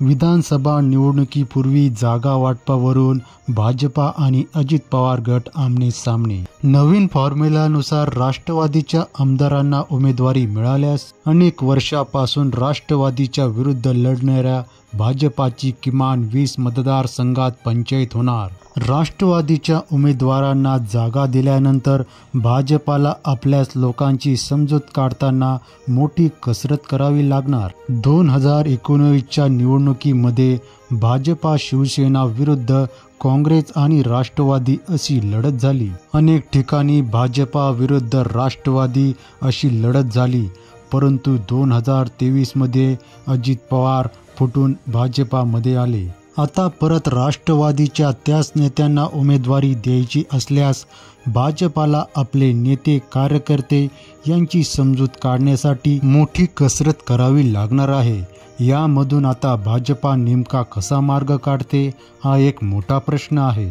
विधानसभा निवडणुकीपूर्वी जागा वाटपावरून भाजपा आणि अजित पवार गट आमने सामने। नवीन फॉर्म्युलानुसार राष्ट्रवादीच्या आमदारांना उमेदवारी मिळाल्यास अनेक वर्षापासून राष्ट्रवादीच्या विरुद्ध लढणाऱ्या भाजपाची किमान 20 मतदारसंघात पंचायत होणार। राष्ट्रवादीच्या उमेदवारांना जागा दिल्यानंतर भाजपाला आपल्याच लोकांची समजूत काढताना मोठी कसरत करावी लागणार। 2019च्या निवडणुकीमध्ये भाजपा शिवसेना विरुद्ध काँग्रेस आणि राष्ट्रवादी अशी लढत झाली। अनेक ठिकाणी भाजपा विरुद्ध राष्ट्रवादी अशी लढत झाली, परंतु 2023 मध्ये अजित पवार फुटून भाजपामध्ये आले। आता परत राष्ट्रवादीच्या त्याच नेत्यांना उमेदवारी द्यायची असल्यास भाजपाला आपले नेते कार्यकर्ते यांची समजूत काढण्यासाठी मोठी कसरत करावी लागणार आहे। यामधून आता भाजपा नेमका कसा मार्ग काढते हा एक मोठा प्रश्न आहे।